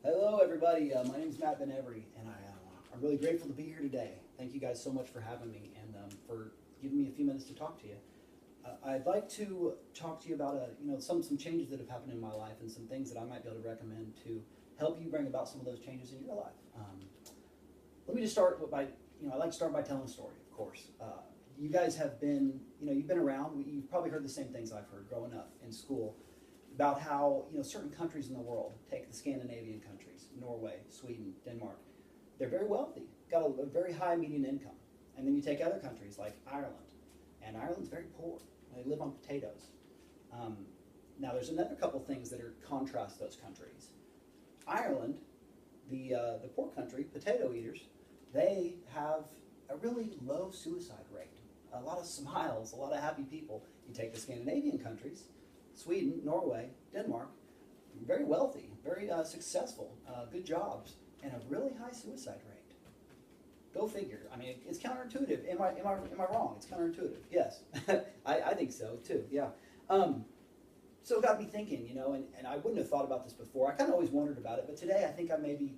Hello, everybody. My name is Matt Benevery, and I'm really grateful to be here today. Thank you guys so much for having me and for giving me a few minutes to talk to you. I'd like to talk to you about some changes that have happened in my life and some things that I might be able to recommend to help you bring about some of those changes in your life. Let me just start by I like to start by telling a story. Of course, you guys have been you've been around. You've probably heard the same things I've heard growing up in school about how certain countries in the world, take the Scandinavian countries, Norway, Sweden, Denmark, they're very wealthy, got a very high median income. And then you take other countries like Ireland, and Ireland's very poor. They live on potatoes. Now there's another couple things that are contrast those countries. Ireland, the poor country, potato eaters, they have a really low suicide rate, a lot of smiles, a lot of happy people. You take the Scandinavian countries, Sweden, Norway, Denmark, very wealthy, very successful, good jobs, and a really high suicide rate. Go figure. I mean, it's counterintuitive. Am I wrong? It's counterintuitive. Yes, I think so too. Yeah. So it got me thinking, and I wouldn't have thought about this before. I kind of always wondered about it, but today I think I maybe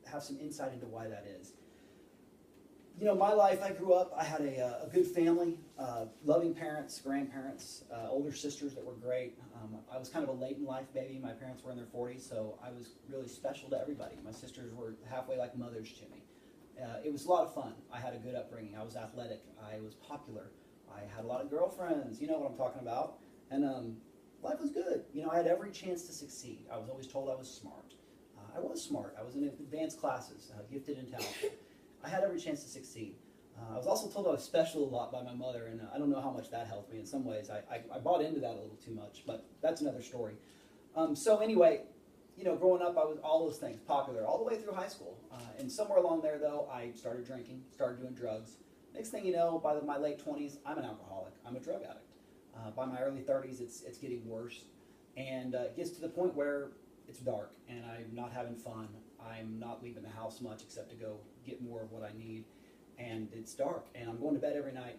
have some insight into why that is. My life, I grew up, I had a good family, loving parents, grandparents, older sisters that were great. I was kind of a late in life baby. My parents were in their 40s, so I was really special to everybody. My sisters were halfway like mothers to me. It was a lot of fun. I had a good upbringing. I was athletic. I was popular. I had a lot of girlfriends. You know what I'm talking about. And life was good. I had every chance to succeed. I was always told I was smart. I was smart. I was in advanced classes, gifted and talented. I had every chance to succeed. I was also told I was special a lot by my mother, and I don't know how much that helped me. In some ways, I bought into that a little too much, but that's another story. So anyway, growing up, I was all those things, popular, all the way through high school. And somewhere along there, though, I started drinking, started doing drugs. Next thing you know, by my late 20s, I'm an alcoholic. I'm a drug addict. By my early 30s, it's getting worse. And it gets to the point where it's dark, and I'm not having fun. I'm not leaving the house much except to go get more of what I need. And it's dark, and I'm going to bed every night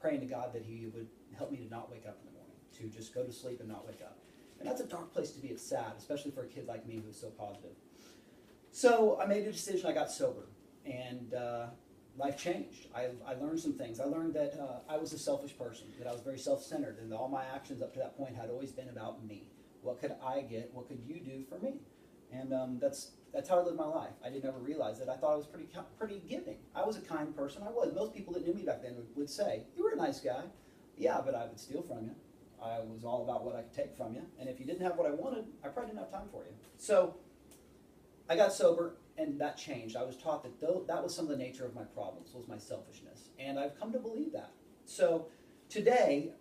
praying to God that He would help me to not wake up in the morning, to just go to sleep and not wake up. And that's a dark place to be. It's sad, especially for a kid like me who's so positive. So I made a decision. I got sober, and life changed. I learned some things. I learned that I was a selfish person, that I was very self-centered, and all my actions up to that point had always been about me. What could I get? What could you do for me? And that's how I lived my life. I didn't ever realize it. I thought I was pretty giving. I was a kind person. I was. Most people that knew me back then would say, "You were a nice guy." Yeah, but I would steal from you. I was all about what I could take from you. And if you didn't have what I wanted, I probably didn't have time for you. So I got sober, and that changed. I was taught that that was some of the nature of my problems, was my selfishness. And I've come to believe that. So today,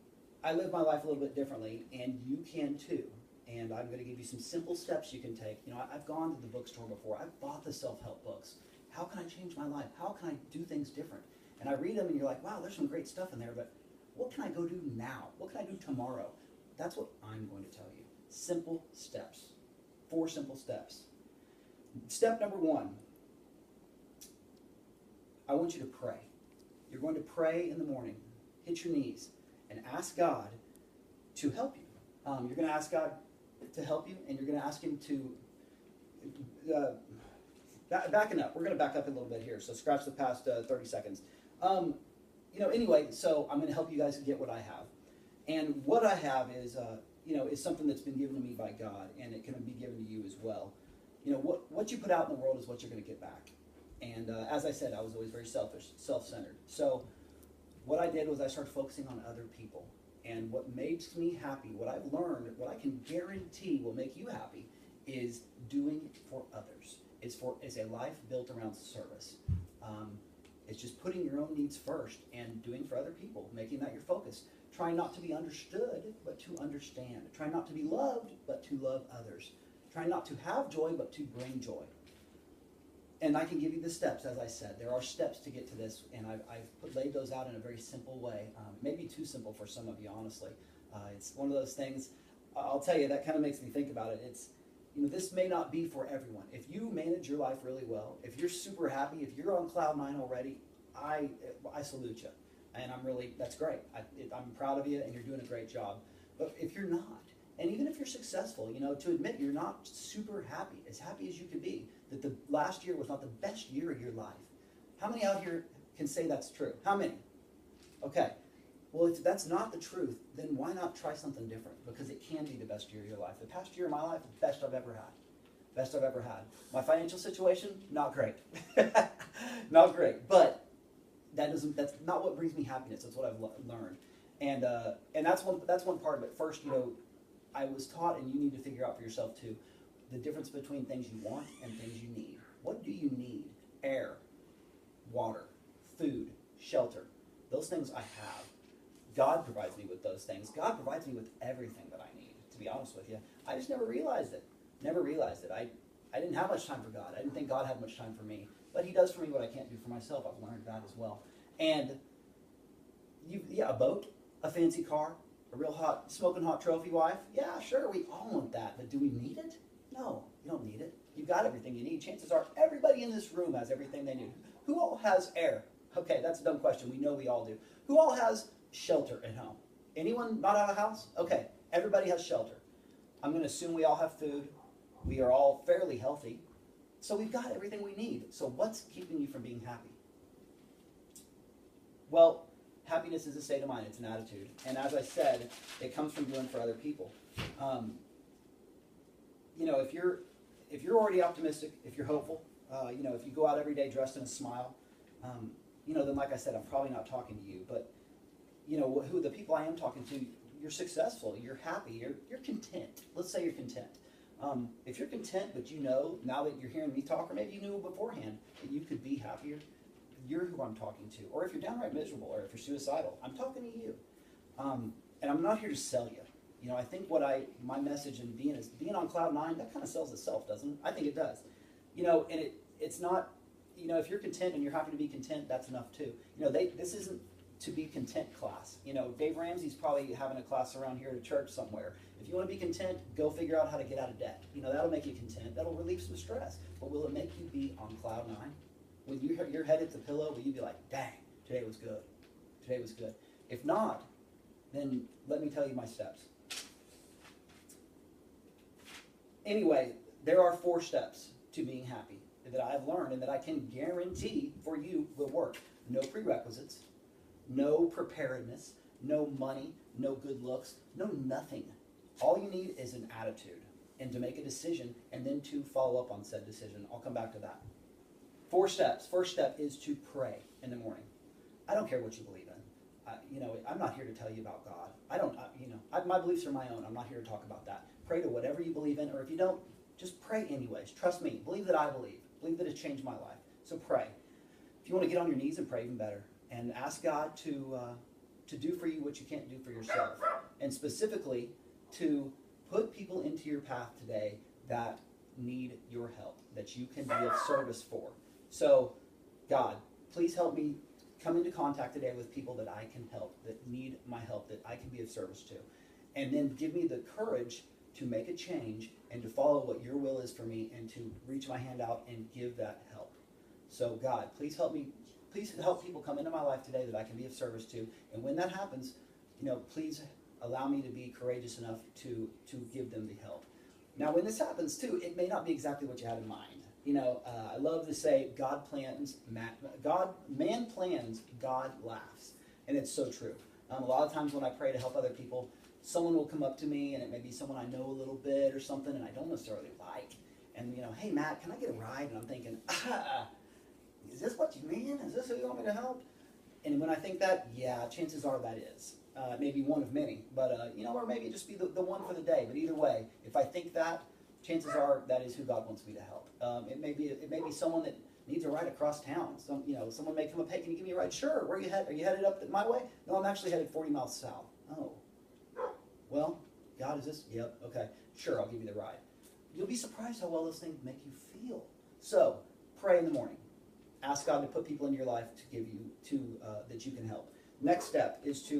I live my life a little bit differently, and you can too. And I'm going to give you some simple steps you can take. I've gone to the bookstore before. I've bought the self-help books. How can I change my life? How can I do things different? And I read them, and you're like, wow, there's some great stuff in there, but what can I go do now? What can I do tomorrow? That's what I'm going to tell you. Simple steps. 4 simple steps. Step number 1, I want you to pray. You're going to pray in the morning. Hit your knees and ask God to help you. You're going to ask God to help you, and you're going to ask Him to backing up. We're going to back up a little bit here, so scratch the past 30 seconds. Anyway, so I'm going to help you guys get what I have, and what I have is is something that's been given to me by God, and it can be given to you as well. What you put out in the world is what you're going to get back, and as I said, I was always very selfish, self-centered. So what I did was I started focusing on other people. And what makes me happy, what I've learned, what I can guarantee will make you happy, is doing for others. It's a life built around service. It's just putting your own needs first and doing for other people, making that your focus. Try not to be understood, but to understand. Try not to be loved, but to love others. Try not to have joy, but to bring joy. And I can give you the steps, as I said. There are steps to get to this, and I've laid those out in a very simple way. Maybe too simple for some of you, honestly. It's one of those things, I'll tell you, that kind of makes me think about it. This may not be for everyone. If you manage your life really well, if you're super happy, if you're on cloud 9 already, I salute you. And that's great. I'm proud of you, and you're doing a great job. But if you're not, And even if you're successful, to admit you're not super happy as you could be, that the last year was not the best year of your life. How many out here can say that's true? How many? Okay. Well, if that's not the truth, then why not try something different? Because it can be the best year of your life. The past year of my life, the best I've ever had. Best I've ever had. My financial situation, not great. Not great. But that's not what brings me happiness. That's what I've learned. And that's one part of it. First, I was taught, and you need to figure out for yourself too, the difference between things you want and things you need. What do you need? Air, water, food, shelter. Those things I have. God provides me with those things. God provides me with everything that I need, to be honest with you. I just never realized it. Never realized it. I didn't have much time for God. I didn't think God had much time for me. But he does for me what I can't do for myself. I've learned that as well. And, a boat, a fancy car, a real smoking hot trophy wife. Yeah, sure, we all want that. But do we need it? No, you don't need it. You've got everything you need. Chances are everybody in this room has everything they need. Who all has air? Okay, that's a dumb question. We know we all do. Who all has shelter at home? Anyone not out of the house? Okay, everybody has shelter. I'm going to assume we all have food. We are all fairly healthy. So we've got everything we need. So what's keeping you from being happy? Well, happiness is a state of mind. It's an attitude. And as I said, it comes from doing for other people. If you're already optimistic, if you're hopeful, if you go out every day dressed in a smile, then like I said, I'm probably not talking to you. But, who the people I am talking to, you're successful, you're happy, you're content. Let's say you're content. If you're content, but now that you're hearing me talk, or maybe you knew beforehand that you could be happier, you're who I'm talking to. Or if you're downright miserable, or if you're suicidal, I'm talking to you. And I'm not here to sell you. I think my message in being on cloud nine, that kind of sells itself, doesn't it? I think it does. And it's not, if you're content and you're happy to be content, that's enough too. This isn't to be content class. Dave Ramsey's probably having a class around here at a church somewhere. If you want to be content, go figure out how to get out of debt. That'll make you content. That'll relieve some stress. But will it make you be on cloud nine? When your head hits the pillow, will you be like, dang, today was good. Today was good. If not, then let me tell you my steps. Anyway, there are 4 steps to being happy that I've learned and that I can guarantee for you will work. No prerequisites, no preparedness, no money, no good looks, no nothing. All you need is an attitude and to make a decision and then to follow up on said decision. I'll come back to that. 4 steps. First step is to pray in the morning. I don't care what you believe in. I'm not here to tell you about God. My beliefs are my own. I'm not here to talk about that. Pray to whatever you believe in, or if you don't, just pray anyways. Trust me. Believe that I believe. Believe that it's changed my life. So pray. If you want to get on your knees and pray, even better. And ask God to do for you what you can't do for yourself. And specifically, to put people into your path today that need your help, that you can be of service for. So, God, please help me come into contact today with people that I can help, that need my help, that I can be of service to. And then give me the courage to make a change and to follow what your will is for me and to reach my hand out and give that help. So, God, please help me. Please help people come into my life today that I can be of service to. And when that happens, please allow me to be courageous enough to give them the help. Now, when this happens, too, it may not be exactly what you had in mind. I love to say man plans, God laughs. And it's so true. A lot of times when I pray to help other people, someone will come up to me, and it may be someone I know a little bit or something, and I don't necessarily like. And, hey, Matt, can I get a ride? And I'm thinking, is this what you mean? Is this who you want me to help? And when I think that, yeah, chances are that is. Maybe one of many. But, or maybe just be the one for the day. But either way, if I think that, chances are that is who God wants me to help. It may be someone that needs a ride across town. Someone may come up, hey, can you give me a ride? Sure. Where are you headed? Are you headed up my way? No, I'm actually headed 40 miles south. Oh. Well, God, is this? Yep. Okay. Sure, I'll give you the ride. You'll be surprised how well those things make you feel. So, pray in the morning. Ask God to put people in your life to give you that you can help. Next step is to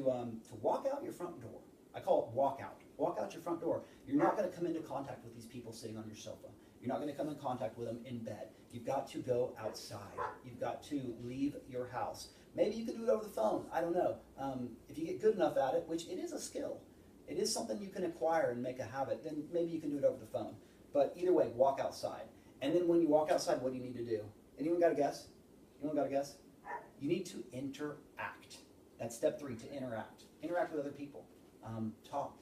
walk out your front door. I call it walk out. Walk out your front door. You're not going to come into contact with these people sitting on your sofa. You're not going to come in contact with them in bed. You've got to go outside. You've got to leave your house. Maybe you can do it over the phone. I don't know. If you get good enough at it, which it is a skill, it is something you can acquire and make a habit, then maybe you can do it over the phone. But either way, walk outside. And then when you walk outside, what do you need to do? Anyone got a guess? Anyone got a guess? You need to interact. That's step 3, to interact. Interact with other people. Talk.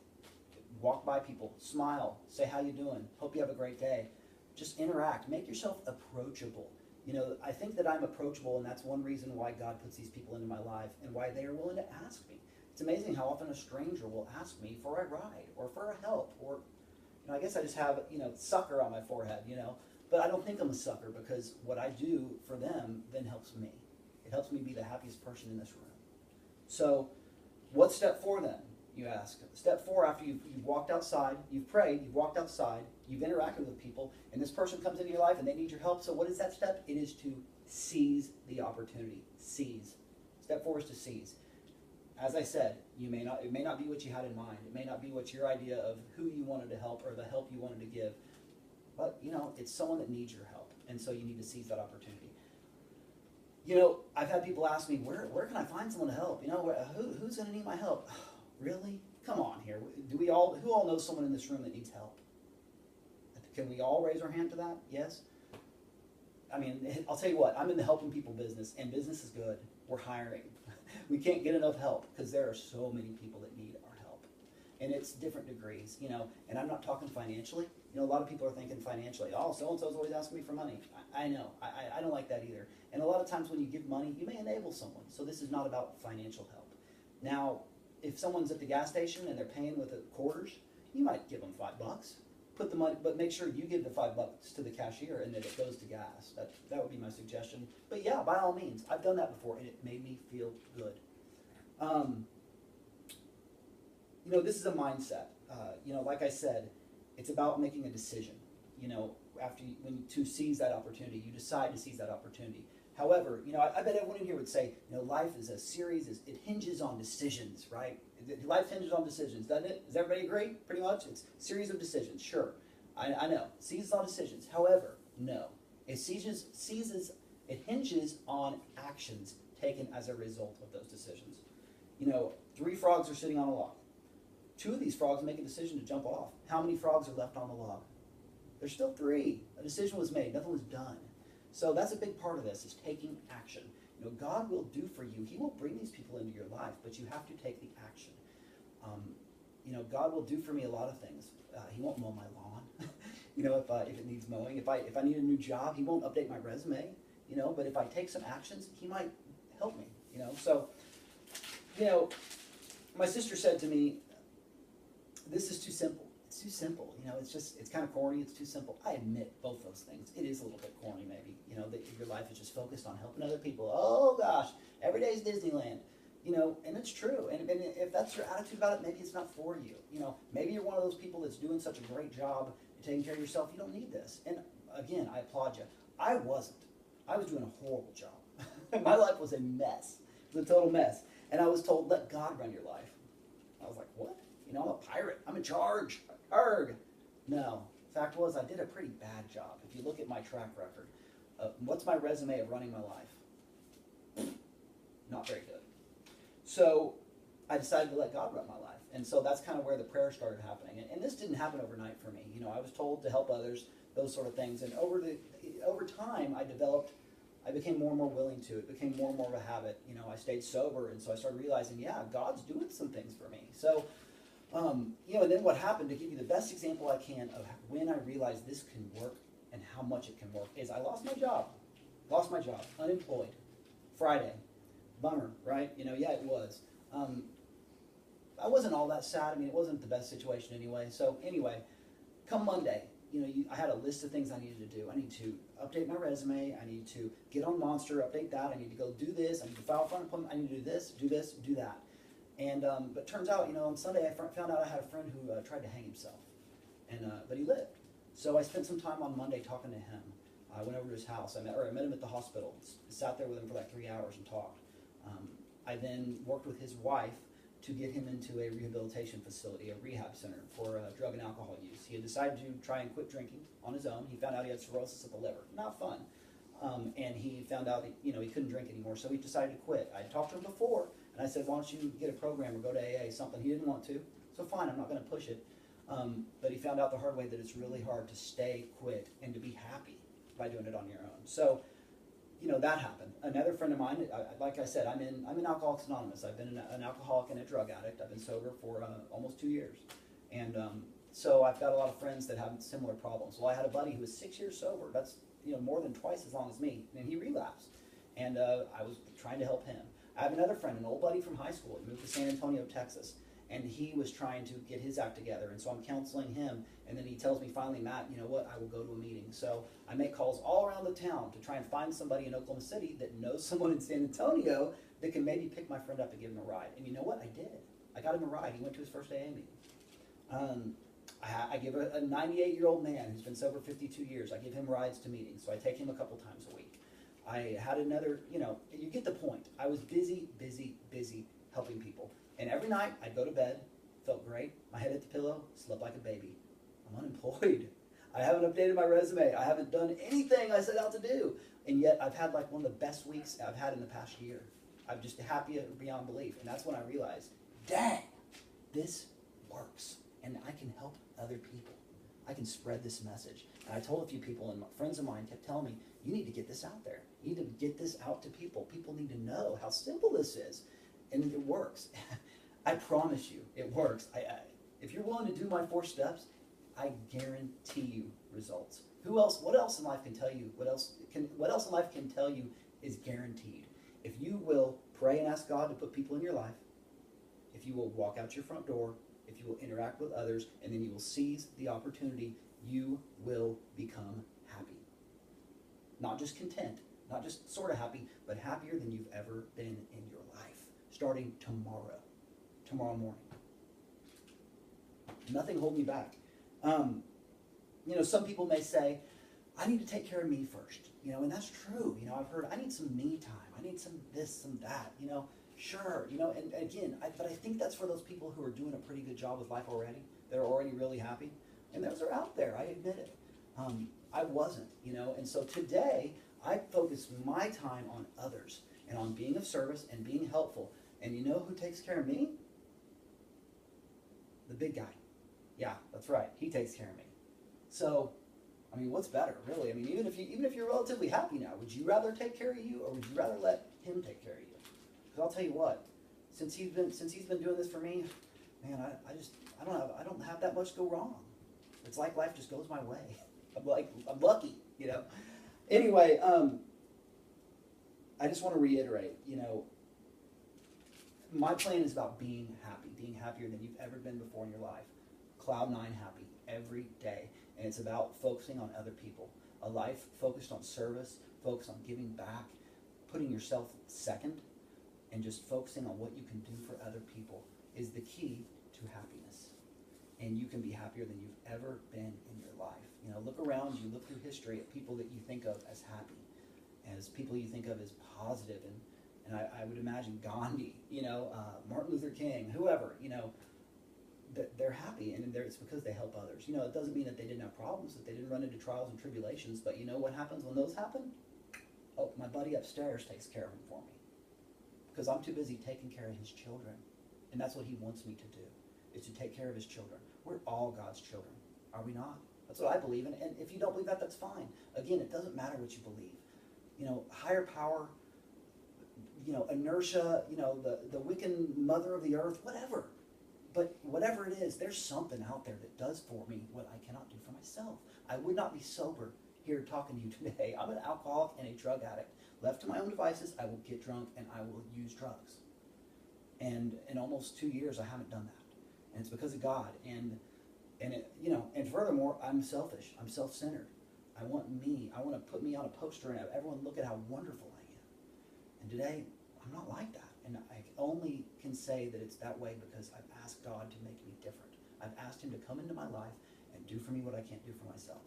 Walk by people. Smile. Say how you doing. Hope you have a great day. Just interact. Make yourself approachable. You know, I think that I'm approachable, and that's one reason why God puts these people into my life and why they are willing to ask me. It's amazing how often a stranger will ask me for a ride or for a help, or, you know, I guess I just have, you know, sucker on my forehead, you know, but I don't think I'm a sucker, because what I do for them then helps me. It helps me be the happiest person in this room. So what's step 4 then, you ask? Step 4, after you've walked outside, you've prayed, you've walked outside, you've interacted with people, and this person comes into your life and they need your help. So what is that step? It is to seize the opportunity. Seize. Step 4 is to seize. As I said, it may not be what you had in mind. It may not be what your idea of who you wanted to help or the help you wanted to give. But, you know, it's someone that needs your help. And so you need to seize that opportunity. You know, I've had people ask me, where can I find someone to help? You know, who's going to need my help? Really? Come on here. Who all knows someone in this room that needs help? Can we all raise our hand to that? Yes? I mean, I'll tell you what, I'm in the helping people business, and business is good. We're hiring. We can't get enough help because there are so many people that need our help. And it's different degrees, you know, and I'm not talking financially. You know, a lot of people are thinking financially, oh, so-and-so's always asking me for money. I know. I don't like that either. And a lot of times when you give money, you may enable someone. So this is not about financial help. Now, if someone's at the gas station and they're paying with quarters, you might give them $5. Put the money, but make sure you give the $5 to the cashier and that it goes to gas. That would be my suggestion. But yeah, by all means, I've done that before and it made me feel good. You know, this is a mindset. You know, like I said, it's about making a decision. You know, to seize that opportunity, you decide to seize that opportunity. However, you know, I bet everyone in here would say, you know, life is a series. It hinges on decisions, right? Life hinges on decisions, doesn't it? Does everybody agree? Pretty much, it's a series of decisions. Sure, I know. Seizes on decisions. However, no, it hinges on actions taken as a result of those decisions. You know, 3 frogs are sitting on a log. 2 of these frogs make a decision to jump off. How many frogs are left on the log? There's still 3. A decision was made. Nothing was done. So that's a big part of this, is taking action. You know, God will do for you. He will bring these people into your life, but you have to take the action. You know, God will do for me a lot of things. He won't mow my lawn, you know, if it needs mowing. If I need a new job, He won't update my resume, you know, but if I take some actions, He might help me, you know. So, you know, my sister said to me, this is too simple. It's too simple, you know, it's kind of corny, it's too simple. I admit both those things. It is a little bit corny maybe, you know, that your life is just focused on helping other people. Oh gosh, every day is Disneyland, you know, and it's true. And if that's your attitude about it, maybe it's not for you. You know, maybe you're one of those people that's doing such a great job taking care of yourself, you don't need this. And again, I applaud you. I wasn't. I was doing a horrible job. My life was a mess. It was a total mess. And I was told, let God run your life. I was like, what? You know, I'm a pirate. I'm in charge. Arg. No. Fact was, I did a pretty bad job. If you look at my track record, what's my resume of running my life? Not very good. So I decided to let God run my life. And so that's kind of where the prayer started happening. And this didn't happen overnight for me. You know, I was told to help others, those sort of things. And over time, I became more and more willing to. It became more and more of a habit. You know, I stayed sober, and so I started realizing, yeah, God's doing some things for me. So, you know, and then what happened, to give you the best example I can of when I realized this can work and how much it can work, is I lost my job. Unemployed. Friday. Bummer, right? You know, yeah, it was. I wasn't all that sad. I mean, it wasn't the best situation anyway. So anyway, come Monday, you know, I had a list of things I needed to do. I need to update my resume. I need to get on Monster, update that. I need to go do this. I need to file for unemployment. I need to do this, do that. And but turns out, you know, on Sunday I found out I had a friend who tried to hang himself, and but he lived. So I spent some time on Monday talking to him. I went over to his house. I met him at the hospital. Sat there with him for like 3 hours and talked. I then worked with his wife to get him into a rehabilitation facility, a rehab center for drug and alcohol use. He had decided to try and quit drinking on his own. He found out he had cirrhosis of the liver. Not fun. And he found out that, you know, he couldn't drink anymore, so he decided to quit. I talked to him before, and I said, why don't you get a program or go to AA, something. He didn't want to. So fine, I'm not going to push it. But he found out the hard way that it's really hard to stay, quit, and to be happy by doing it on your own. So, that happened. Another friend of mine, like I said, I'm in Alcoholics Anonymous. I've been an alcoholic and a drug addict. I've been sober for almost 2 years. And so I've got a lot of friends that have similar problems. Well, I had a buddy who was 6 years sober. That's more than twice as long as me. And he relapsed. And I was trying to help him. I have another friend, an old buddy from high school. He moved to San Antonio, Texas. And he was trying to get his act together. And so I'm counseling him. And then he tells me finally, Matt, you know what? I will go to a meeting. So I make calls all around the town to try and find somebody in Oklahoma City that knows someone in San Antonio that can maybe pick my friend up and give him a ride. And you know what? I did. I got him a ride. He went to his first AA meeting. I give a 98-year-old man who's been sober 52 years, I give him rides to meetings. So I take him a couple times a week. I had another, you get the point. I was busy helping people. And every night I'd go to bed, felt great, my head hit the pillow, slept like a baby. I'm unemployed. I haven't updated my resume. I haven't done anything I set out to do. And yet I've had like one of the best weeks I've had in the past year. I'm just happy beyond belief. And that's when I realized, dang, this works. And I can help other people. I can spread this message. And I told a few people, and friends of mine kept telling me, you need to get this out there. You need to get this out to people. People need to know how simple this is. And it works. I promise you, it works. If you're willing to do my 4 steps, I guarantee you results. What else in life can tell you? What else in life can tell you is guaranteed? If you will pray and ask God to put people in your life, if you will walk out your front door, if you will interact with others, and then you will seize the opportunity, you will become happy. Not just content, not just sort of happy, but happier than you've ever been in your life, starting tomorrow morning. Nothing holding you back. Some people may say, I need to take care of me first, and that's true. I've heard, I need some me time. I need some this, some that, Sure, and again, but I think that's for those people who are doing a pretty good job with life already. They're already really happy. And those are out there, I admit it. I wasn't, and so today I focus my time on others and on being of service and being helpful. And you know who takes care of me? The big guy. Yeah, that's right. He takes care of me. So, what's better, really? Even if you're relatively happy now, would you rather take care of you, or would you rather let him take care of you? Because I'll tell you what, since he's been doing this for me, man, I don't have that much go wrong. It's like life just goes my way. I'm lucky, Anyway, I just want to reiterate, my plan is about being happy, being happier than you've ever been before in your life. Cloud 9 happy every day. And it's about focusing on other people. A life focused on service, focused on giving back, putting yourself second, and just focusing on what you can do for other people is the key to happiness. And you can be happier than you've ever been in your life. Look around you, look through history at people that you think of as happy, as people you think of as positive, and I would imagine Gandhi, Martin Luther King, whoever, they're happy, and it's because they help others. It doesn't mean that they didn't have problems, that they didn't run into trials and tribulations, but you know what happens when those happen? Oh, my buddy upstairs takes care of them for me, because I'm too busy taking care of his children, and that's what he wants me to do, is to take care of his children. We're all God's children, are we not? That's what I believe in, and if you don't believe that, that's fine. Again, it doesn't matter what you believe. Higher power, inertia, the Wiccan mother of the earth, whatever. But whatever it is, there's something out there that does for me what I cannot do for myself. I would not be sober here talking to you today. I'm an alcoholic and a drug addict. Left to my own devices, I will get drunk and I will use drugs. And in almost 2 years, I haven't done that. And it's because of God. And furthermore, I'm selfish. I'm self-centered. I want to put me on a poster and have everyone look at how wonderful I am. And today, I'm not like that. And I only can say that it's that way because I've asked God to make me different. I've asked him to come into my life and do for me what I can't do for myself.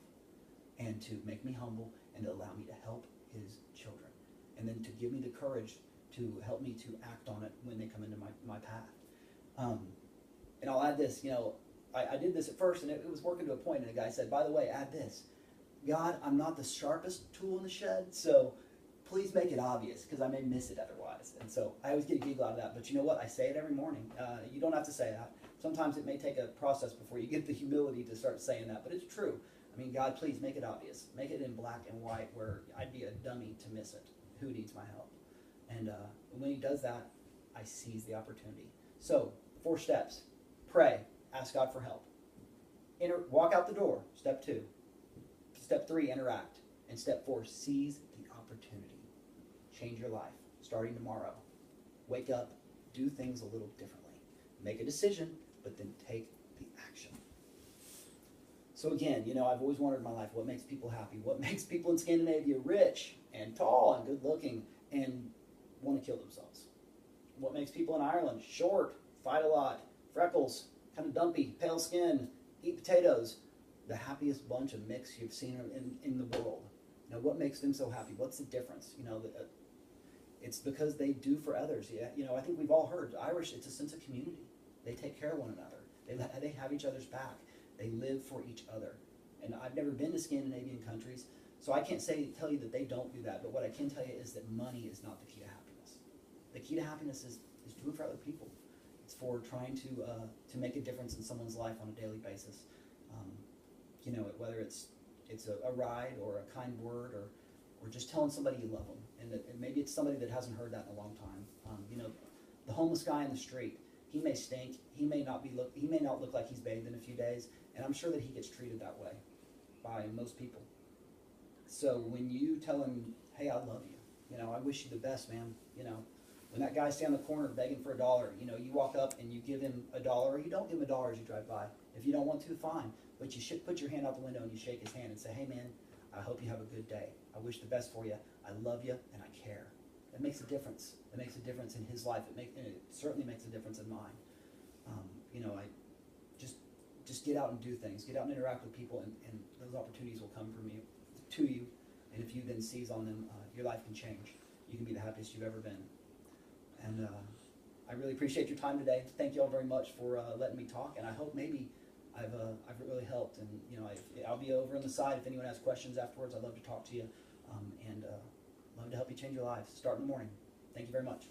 And to make me humble and to allow me to help his children. And then to give me the courage to help me to act on it when they come into my path. And I'll add this, I did this at first and it was working to a point, and the guy said, by the way, add this. God, I'm not the sharpest tool in the shed, so please make it obvious, because I may miss it otherwise. And so I always get a giggle out of that. But you know what? I say it every morning. You don't have to say that. Sometimes it may take a process before you get the humility to start saying that, but it's true. I mean, God, please make it obvious. Make it in black and white where I'd be a dummy to miss it. Who needs my help? And when he does that, I seize the opportunity. So, 4 steps. Pray. Ask God for help. Walk out the door. Step 2. Step 3, interact. And step 4, seize the opportunity. Change your life starting tomorrow. Wake up. Do things a little differently. Make a decision, but then take the action. So again, I've always wondered in my life, what makes people happy? What makes people in Scandinavia rich and tall and good looking and want to kill themselves? What makes people in Ireland short, fight a lot, freckles, kind of dumpy, pale skin, eat potatoes? The happiest bunch of mix you've seen in the world. What makes them so happy? What's the difference? It's because they do for others. Yeah, I think we've all heard Irish. It's a sense of community. They take care of one another. They have each other's back. They live for each other. And I've never been to Scandinavian countries, so I can't tell you that they don't do that. But what I can tell you is that money is not the key to happiness. The key to happiness is doing for other people. It's for trying to make a difference in someone's life on a daily basis. Whether it's a ride or a kind word or just telling somebody you love them. And maybe it's somebody that hasn't heard that in a long time. The homeless guy in the street, he may stink. He may not look like he's bathed in a few days, and I'm sure that he gets treated that way by most people. So when you tell him, hey, I love you, I wish you the best, man, when that guy's down the corner begging for $1, you walk up and you give him $1, or you don't give him $1 as you drive by. If you don't want to, fine. But you should put your hand out the window and you shake his hand and say, hey, man, I hope you have a good day. I wish the best for you. I love you and I care. That makes a difference. It makes a difference in his life. It certainly makes a difference in mine. I just get out and do things. Get out and interact with people, and those opportunities will come to you. And if you then seize on them, your life can change. You can be the happiest you've ever been. And I really appreciate your time today. Thank you all very much for letting me talk. And I hope maybe I've really helped. And I'll be over on the side if anyone has questions afterwards. I'd love to talk to you, and love to help you change your lives. Start in the morning. Thank you very much.